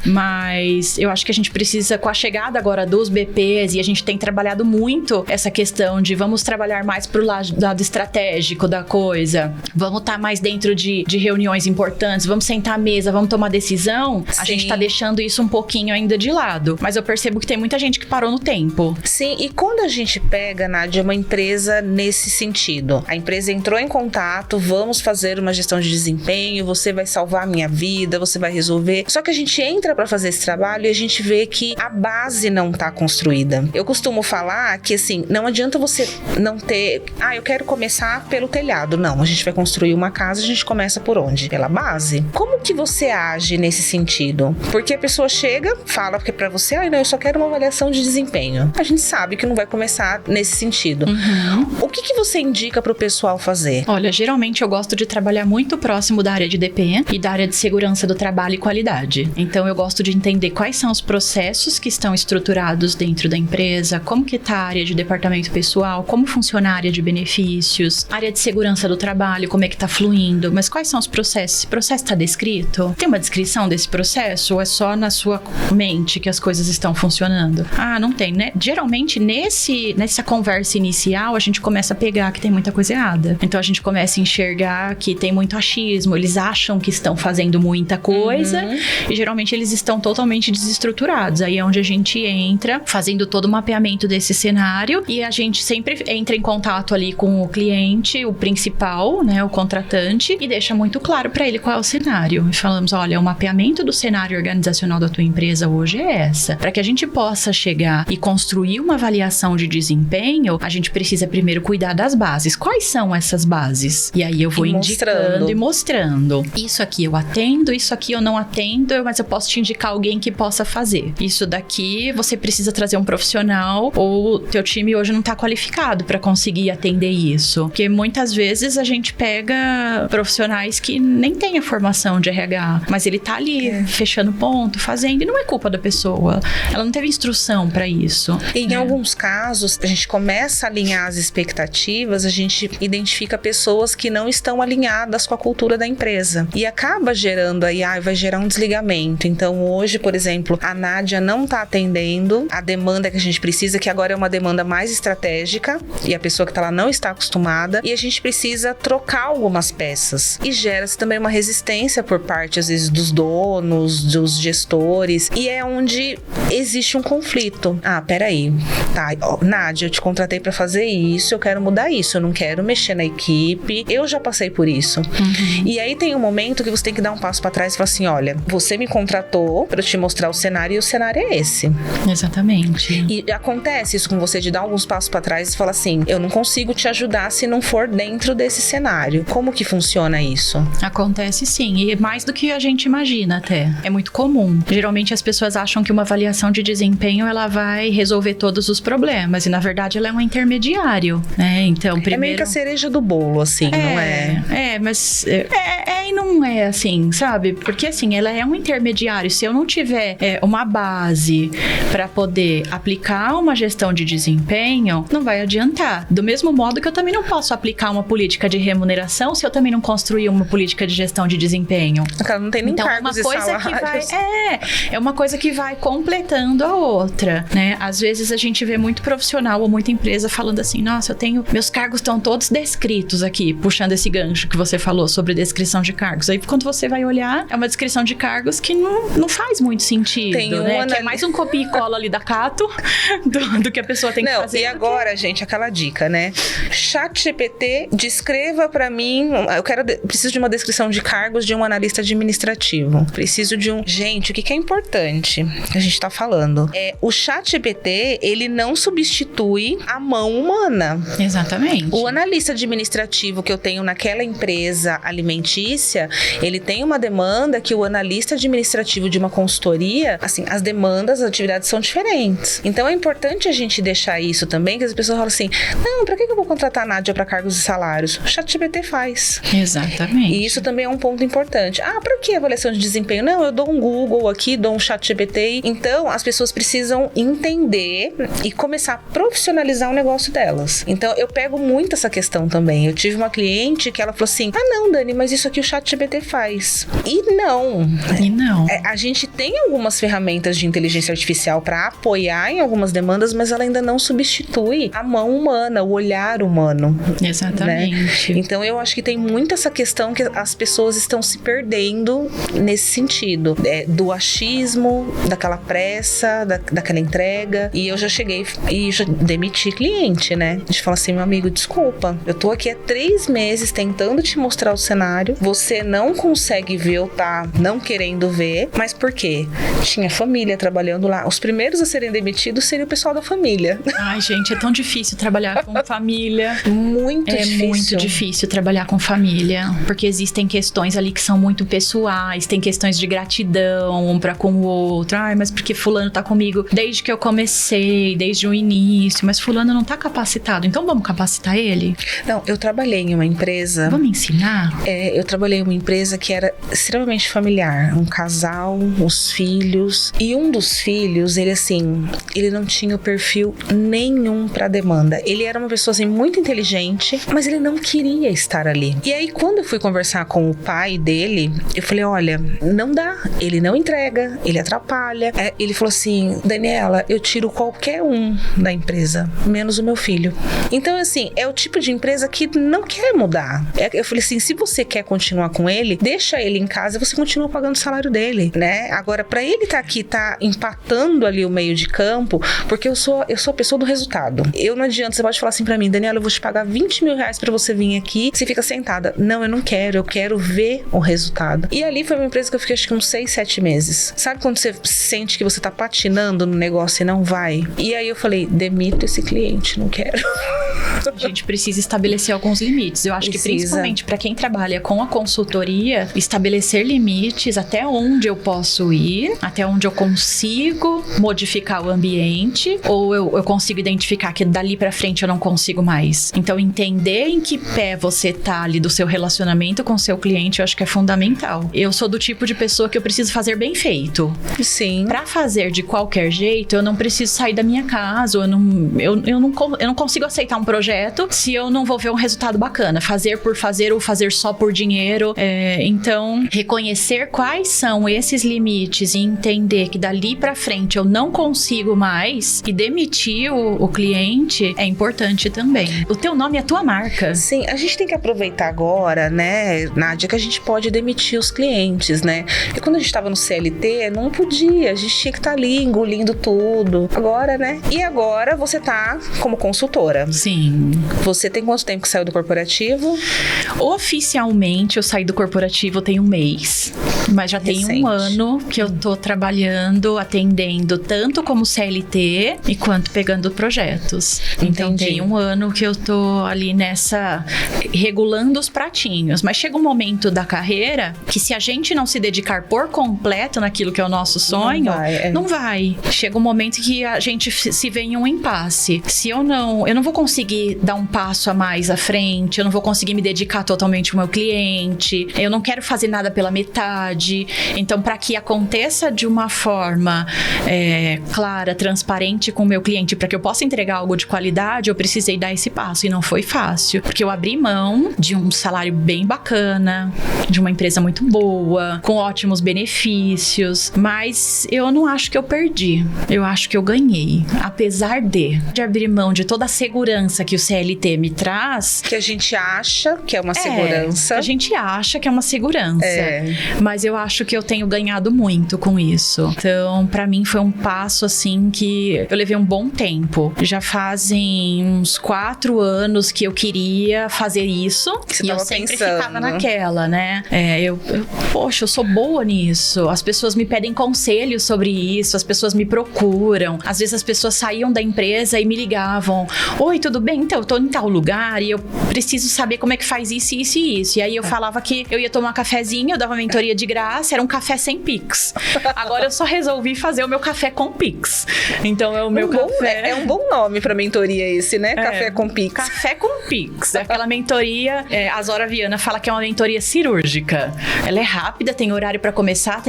Mas eu acho que a gente precisa, com a chegada agora dos BPs, e a gente tem trabalhado muito essa questão de vamos trabalhar mais pro lado estratégico da coisa, vamos estar mais dentro de reuniões importantes, vamos sentar à mesa, vamos tomar decisão. A gente tá deixando isso um pouquinho ainda de lado, mas eu percebo que tem muita gente que parou no tempo. Sim, e quando a gente pega, Nádia, uma empresa nesse sentido, a empresa entrou em contato, vamos fazer uma gestão de desempenho, você vai salvar a minha vida, você vai resolver, só que a gente entra para fazer esse trabalho e a gente vê que a base não tá construída. Eu costumo falar que, assim, não adianta você não ter, eu quero começar pelo telhado. Não, a gente vai construir uma casa, a gente começa por onde? Pela base. Como que você age nesse sentido? Porque a pessoa chega, fala que pra você, não, eu só quero uma avaliação de desempenho. A gente sabe que não vai começar nesse sentido. O que você indica pro pessoal fazer? Olha, geralmente eu gosto de trabalhar muito próximo da área de DP e da área de segurança do trabalho e qualidade. Então eu gosto de entender quais são os processos que estão estruturados dentro da empresa, como que tá a área de departamento pessoal, como funciona a área de benefícios, área de segurança do trabalho, como é que tá fluindo, mas quais são os processos? Esse processo tá descrito? Tem uma descrição desse processo ou é só na sua mente que as coisas estão funcionando? Não tem, né? Geralmente nessa conversa inicial a gente começa a pegar que tem muita coisa errada. Então a gente começa a enxergar que tem muito achismo, eles acham que estão fazendo muita coisa e geralmente eles estão totalmente desestruturados. Aí é onde a gente entra, fazendo todo o mapeamento desse cenário, e a gente sempre entra em contato ali com o cliente, o principal, né, o contratante, e deixa muito claro para ele qual é o cenário. E falamos, olha, o mapeamento do cenário organizacional da tua empresa hoje é essa. Para que a gente possa chegar e construir uma avaliação de desempenho, a gente precisa primeiro cuidar das bases. Quais são essas bases? E aí eu vou indicando e mostrando. Isso aqui eu atendo, isso aqui eu não atendo, mas eu posso te indicar alguém que possa fazer. Isso daqui você precisa trazer um profissional, ou teu time hoje não tá qualificado para conseguir atender isso. Porque muitas vezes a gente pega profissionais que nem têm a formação de RH, mas ele tá ali fechando ponto, fazendo, e não é culpa da pessoa. Ela não teve instrução para isso. Em alguns casos, a gente começa a alinhar as expectativas, a gente identifica pessoas que não estão alinhadas com a cultura da empresa. E acaba gerando aí, vai gerar um desligamento. Então hoje, por exemplo, a Nádia não está atendendo a demanda que a gente precisa, que agora é uma demanda mais estratégica, e a pessoa que está lá não está acostumada, e a gente precisa trocar algumas peças. E gera-se também uma resistência por parte, às vezes, dos donos, dos gestores, e é onde existe um conflito. Peraí, Nádia, eu te contratei para fazer isso, eu quero mudar isso, eu não quero mexer na equipe, eu já passei por isso. E aí tem um momento que você tem que dar um passo para trás e falar assim, olha, você me contratou para te mostrar o cenário, e o cenário é esse. Exatamente. E acontece isso com você, de dar alguns passos para trás e falar assim, eu não consigo te ajudar se não for dentro desse cenário. Como que funciona isso? Acontece sim, e mais do que a gente imagina até. É muito comum. Geralmente as pessoas acham que uma avaliação de desempenho ela vai resolver todos os problemas, e na verdade ela é um intermediário, né? Então, primeiro... É meio que a cereja do bolo, assim, não é? Mas e não é assim, sabe? Porque assim, ela é um intermediário. Se eu não tiver uma base para poder aplicar uma gestão de desempenho, não vai adiantar. Do mesmo modo que eu também não posso aplicar uma política de remuneração se eu também não construir uma política de gestão de desempenho. Não tem nem cargos e salários. É uma coisa que vai completando a outra, né? Às vezes a gente vê muito profissional ou muita empresa falando assim, nossa, meus cargos estão todos descritos aqui, puxando esse gancho que você falou sobre descrição de cargos. Aí quando você vai olhar, é uma descrição de cargos que não faz muito sentido, né? Que é mais um copia e cola ali da Cato do que a pessoa tem que fazer. E agora, gente, aquela dica, né? ChatGPT, descreva pra mim, preciso de uma descrição de cargos de um analista administrativo. Preciso de um... Gente, o que é importante? A gente tá falando. O ChatGPT, ele não substitui a mão humana. Exatamente. O analista administrativo que eu tenho naquela empresa alimentícia, ele tem uma demanda que o analista administrativo de uma consultoria, assim, as demandas, as atividades são diferentes. Então é importante a gente deixar isso também, que as pessoas falam assim, não, pra que eu vou contratar a Nádia pra cargos e salários? O ChatGPT faz. Exatamente. E isso também é um ponto importante. Pra que avaliação de desempenho? Não, eu dou um Google aqui, dou um ChatGPT. Então, as pessoas precisam entender e começar a profissionalizar o negócio delas. Então, eu pego muito essa questão também. Eu tive uma cliente que ela falou assim, não, Dani, mas isso aqui o ChatGPT faz. E não. A gente tem algumas ferramentas de inteligência artificial para apoiar em algumas demandas, mas ela ainda não substitui a mão humana, o olhar humano. Exatamente. Né? Então, eu acho que tem muito essa questão que as pessoas estão se perdendo nesse sentido. Do achismo, daquela pressa, daquela entrega. E eu já cheguei e já demiti cliente, né? A gente fala assim, meu amigo, desculpa, eu tô aqui há 3 meses tentando te mostrar o cenário, você não consegue ver ou tá não querendo ver, mas por quê? Tinha família trabalhando lá. Os primeiros a serem demitidos seria o pessoal da família. Ai, gente, é tão difícil trabalhar com família. Muito difícil. É muito difícil trabalhar com família, porque existem questões ali que são muito pessoais, tem questões de gratidão um pra com o outro. Ai, mas porque fulano tá comigo desde que eu comecei, desde o início, mas fulano não tá capacitado, então vamos capacitar ele? Não, eu trabalhei em uma empresa... Vamos ensinar? Eu trabalhei em uma empresa que era extremamente familiar, um casal, os filhos, e um dos filhos, ele não tinha o perfil nenhum pra demanda. Ele era uma pessoa, assim, muito inteligente, mas ele não queria estar ali. E aí, quando eu fui conversar com o pai dele, eu falei, olha, não dá, ele não entrega, ele atrapalha. Ele falou assim, Daniela, eu tiro qualquer um da empresa, menos o meu filho. Então, assim, é o tipo de empresa que não quer mudar. Eu falei assim, se você quer continuar com ele, deixa ele em casa, você continua pagando o salário dele, né? Agora, pra ele estar aqui, tá empatando ali o meio de campo, porque eu sou a pessoa do resultado. Não adianta, você pode falar assim pra mim, Daniela, eu vou te pagar 20 mil reais pra você vir aqui, você fica sentada. Não, eu não quero, eu quero ver o resultado. E ali foi uma empresa que eu fiquei acho que uns 6, 7 meses. Sabe quando você sente que você tá patinando no negócio e não vai? E aí eu falei, demito esse cliente, não quero. A gente precisa estabelecer alguns limites. Eu acho que principalmente para quem trabalha com a consultoria, estabelecer limites até onde eu posso ir, até onde eu consigo modificar o ambiente, ou eu consigo identificar que dali para frente eu não consigo mais. Então, entender em que pé você tá ali do seu relacionamento com o seu cliente, eu acho que é fundamental. Eu sou do tipo de pessoa que eu preciso fazer bem feito. Sim. Para fazer de qualquer jeito, eu não preciso sair da minha casa, eu não consigo aceitar um projeto se eu não vou ver um resultado bacana. Fazer por fazer ou fazer só por dinheiro. Então, reconhecer quais são esses limites e entender que dali pra frente eu não consigo mais e demitir o cliente é importante também. O teu nome é a tua marca. Sim, a gente tem que aproveitar agora, né, Nádia, que a gente pode demitir os clientes, né? Porque quando a gente tava no CLT, não podia, a gente tinha que estar ali engolindo tudo. Agora, né? E agora você tá como consultora. Sim. Você tem quanto tempo que saiu do corporativo? Oficialmente, eu saí do corporativo tem um mês. Mas já tem um ano que eu tô trabalhando, atendendo tanto como CLT e quanto pegando projetos. Então tem um ano que eu tô ali nessa, regulando os pratinhos. Mas chega um momento da carreira que se a gente não se dedicar por completo naquilo que é o nosso sonho, não vai. Chega um momento que a gente se vê em um impasse. Se eu não vou conseguir dar um passo a mais à frente, eu não vou conseguir me dedicar totalmente ao meu cliente, eu não quero fazer nada pela metade. Então, para que aconteça de uma forma clara, transparente com o meu cliente, para que eu possa entregar algo de qualidade, eu precisei dar esse passo. E não foi fácil, porque eu abri mão de um salário bem bacana, de uma empresa muito boa, com ótimos benefícios, mas eu não acho que eu perdi. Eu acho que eu ganhei. Apesar de abrir mão de toda a segurança que o CLT me traz. Que a gente acha que é uma segurança. A gente acha que é uma segurança. Mas eu acho que eu tenho ganhado muito com isso. Então, pra mim foi um passo assim que eu levei um bom tempo. Já fazem uns 4 anos que eu queria fazer isso. Você e eu tava sempre pensando. ficava naquela, né? Poxa, eu sou boa nisso. As pessoas me pedem conselhos sobre isso, as pessoas me procuram. Às vezes as pessoas saíam da empresa e me ligavam. Oi, tudo bem? Então, eu tô em tal lugar e eu preciso saber como é que faz isso, isso e isso. E aí eu falava que eu ia tomar um cafezinho, eu dava mentoria de graça, era um café sem Pix. Agora eu só resolvi fazer o meu café com Pix. Então é o meu café. É um bom nome pra mentoria esse, né? Café com Pix. Café com Pix. É aquela mentoria, a Zora Viana fala que é uma mentoria cirúrgica. Ela é rápida, tem horário pra começar,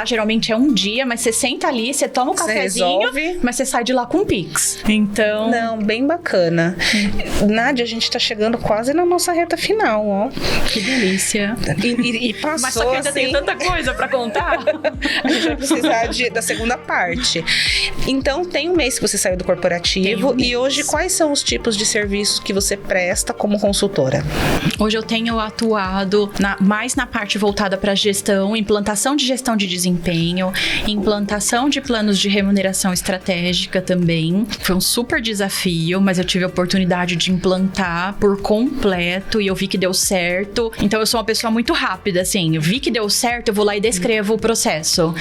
geralmente é um dia, mas você senta ali, você toma um cafezinho, resolve. mas você sai de lá com Pix. Então... Não, bem bacana. Nádia, a gente tá chegando quase na nossa reta final, ó. Que delícia. E passou, mas só que ainda assim, tem tanta coisa pra contar. a gente vai precisar da segunda parte. Então, tem um mês que você saiu do corporativo e hoje quais são os tipos de serviços que você presta como consultora? Hoje eu tenho atuado mais na parte voltada para gestão, implantação de gestão de desempenho, implantação de planos de remuneração estratégica também. Foi um super desafio, mas eu tive a oportunidade de implantar por completo e eu vi que deu certo. Então eu sou uma pessoa muito rápida, assim. Eu vi que deu certo, eu vou lá e descrevo o processo.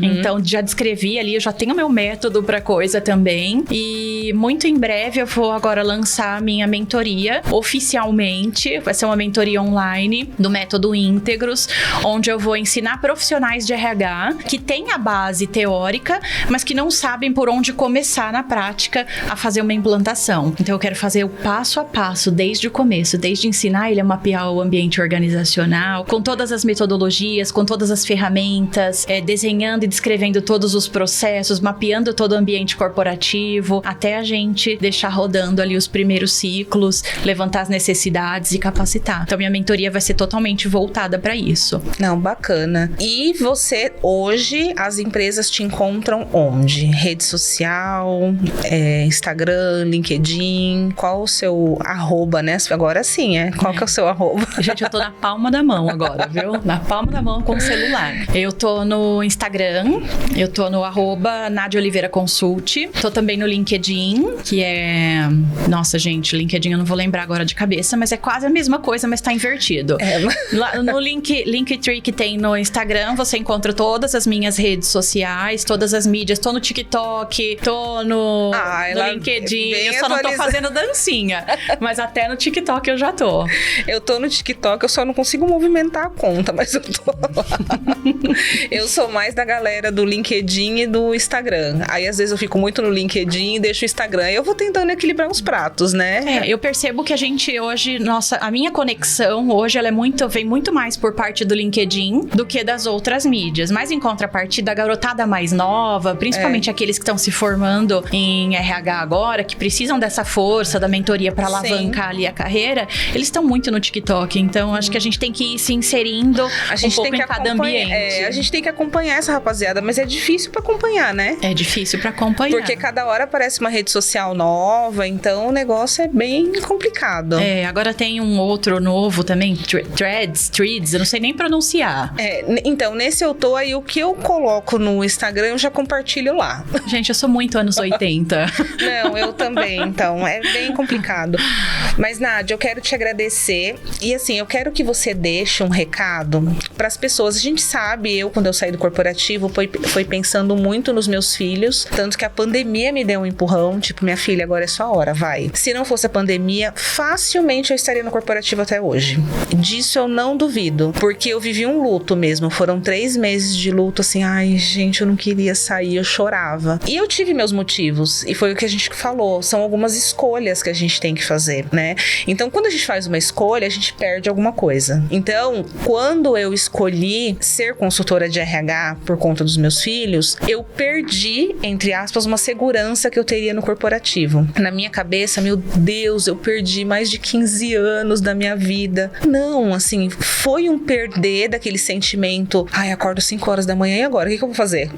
Então já descrevi ali, eu já tenho meu método pra coisa também. E muito em breve eu vou agora lançar a minha mentoria oficialmente. Vai ser uma mentoria online do método Íntegros, onde eu vou ensinar profissionais de RH que têm a base teórica, mas que não sabem por onde começar na prática a fazer uma implantação. Então eu quero fazer o passo a passo, desde o começo, desde ensinar ele a mapear o ambiente organizacional, com todas as metodologias, com todas as ferramentas, desenhando e descrevendo todos os processos, mapeando todo o ambiente corporativo, até a gente deixar rodando ali os primeiros ciclos, levantar as necessidades e capacitar. Então minha mentoria vai ser totalmente voltada para isso. Não, bacana. E você, hoje, as empresas te encontram onde? Rede social, Instagram, LinkedIn? Qual o seu arroba, né? Agora sim, Qual que é o seu arroba? Gente, eu tô na palma da mão agora, viu? Na palma da mão com o celular. Eu tô no Instagram, eu tô no @Nádia Oliveira Consult, tô também no LinkedIn, que é... Nossa, gente, LinkedIn eu não vou lembrar agora de cabeça, mas é quase a mesma coisa, mas tá invertido. Lá no Linktree que tem no Instagram, você encontra todas as minhas redes sociais, todas as mídias. Tô no TikTok, tô no LinkedIn. Eu só não tô fazendo dancinha, mas até no TikTok eu já tô. Eu tô no TikTok, eu só não consigo movimentar a conta, mas eu tô lá. Eu sou mais da galera do LinkedIn e do Instagram. Aí, às vezes, eu fico muito no LinkedIn e deixo o Instagram. Aí eu vou tentando equilibrar uns pratos, né? Eu percebo que a gente hoje, a minha conexão hoje, ela vem muito mais por parte do LinkedIn do que das outras mídias. Mas em contrapartida, a garotada mais nova, principalmente aqueles que estão se formando em RH agora, que precisam dessa força, da mentoria para alavancar ali a carreira, eles estão muito no TikTok. Então, acho que a gente tem que ir se inserindo um pouco em cada ambiente. A gente tem que acompanhar essa rapaziada, mas é difícil pra acompanhar, né? É difícil pra acompanhar. Porque cada hora aparece uma rede social nova, então o negócio é bem complicado. Agora tem um outro novo também, Threads, eu não sei nem pronunciar. Então, nesse eu tô aí, o que eu coloco no Instagram, eu já compartilho lá. Gente, eu sou muito anos 80. Não, eu também, então, é bem complicado. Mas, Nádia, eu quero te agradecer e, assim, eu quero que você deixe um recado pras pessoas. A gente sabe, quando eu saí do corporativo, foi pensando muito nos meus filhos, tanto que a pandemia me deu um empurrão, tipo, minha filha, agora é sua hora, vai. Se não fosse a pandemia, facilmente eu estaria no corporativo até hoje. Disso eu não duvido, porque eu vivi um luto mesmo, foram 3 meses de luto, assim, ai, gente, eu não queria sair, eu chorava. E eu tive meus motivos, e foi o que a gente falou, são algumas escolhas que a gente tem que fazer, né? Então, quando a gente faz uma escolha, a gente perde alguma coisa. Então, quando eu escolhi ser consultora de RH por conta dos meus filhos, eu perdi, entre aspas, uma segurança que eu teria no corporativo. Na minha cabeça, meu Deus, eu perdi mais de 15 anos da minha vida. Não, assim, foi um perder daquele sentimento, ai, acordo 5 horas da manhã e agora? O que eu vou fazer?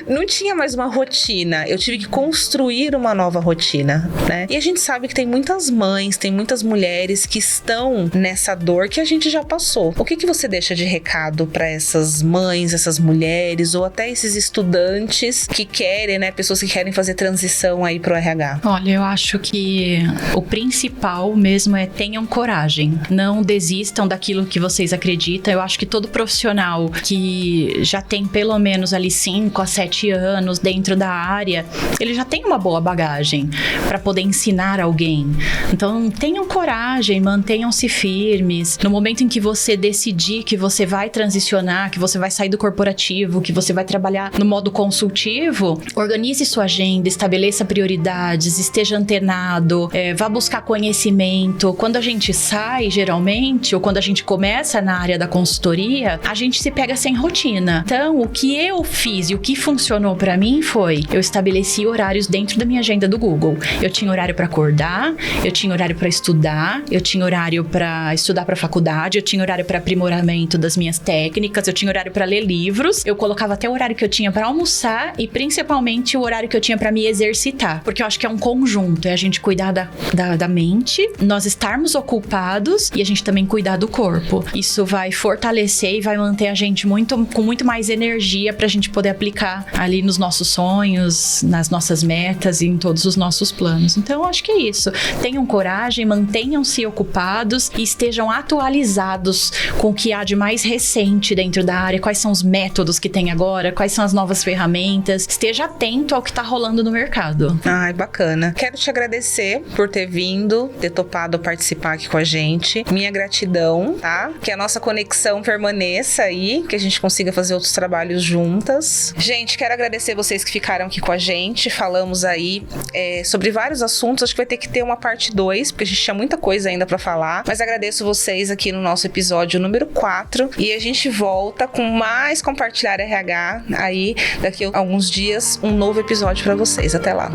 não tinha mais uma rotina. Eu tive que construir uma nova rotina, né? E a gente sabe que tem muitas mães, tem muitas mulheres que estão nessa dor que a gente já passou. O que você deixa de recado para essas mães, essas mulheres, ou até esses estudantes que querem, né? Pessoas que querem fazer transição aí pro RH? Olha, eu acho que o principal mesmo é tenham coragem. Não desistam daquilo que vocês acreditam. Eu acho que todo profissional que já tem pelo menos ali 5 a 7 anos dentro da área, ele já tem uma boa bagagem para poder ensinar alguém. Então, tenham coragem, mantenham-se firmes. No momento em que você decidir que você vai transicionar, que você vai sair do corporativo, que você vai trabalhar no modo consultivo, organize sua agenda, estabeleça prioridades, esteja antenado, vá buscar conhecimento. Quando a gente sai, geralmente, ou quando a gente começa na área da consultoria, a gente se pega sem rotina. Então, o que eu fiz e o que funcionou pra mim foi, eu estabeleci horários dentro da minha agenda do Google. Eu tinha horário pra acordar, eu tinha horário pra estudar, eu tinha horário pra estudar pra faculdade, eu tinha horário pra aprimoramento das minhas técnicas, eu tinha horário pra ler livros, eu colocava até o horário que eu tinha pra almoçar e principalmente o horário que eu tinha pra me exercitar. Porque eu acho que é um conjunto, é a gente cuidar da mente, nós estarmos ocupados e a gente também cuidar do corpo. Isso vai fortalecer e vai manter a gente com muito mais energia pra gente poder aplicar ali nos nossos sonhos, nas nossas metas e em todos os nossos planos. Então, eu acho que é isso. Tenham coragem, mantenham-se ocupados e estejam atualizados com o que há de mais recente dentro da área, quais são os métodos que tem agora, quais são as novas ferramentas. Esteja atento ao que tá rolando no mercado. Ai, bacana. Quero te agradecer por ter vindo, ter topado participar aqui com a gente. Minha gratidão, tá? Que a nossa conexão permaneça aí, que a gente consiga fazer outros trabalhos juntas. Gente, quero agradecer vocês que ficaram aqui com a gente. Falamos aí sobre vários assuntos. Acho que vai ter que ter uma parte 2, porque a gente tinha muita coisa ainda pra falar. Mas agradeço vocês aqui no nosso episódio número 4. E a gente volta com mais Compartilhar RH aí, daqui a alguns dias, um novo episódio pra vocês. Até lá.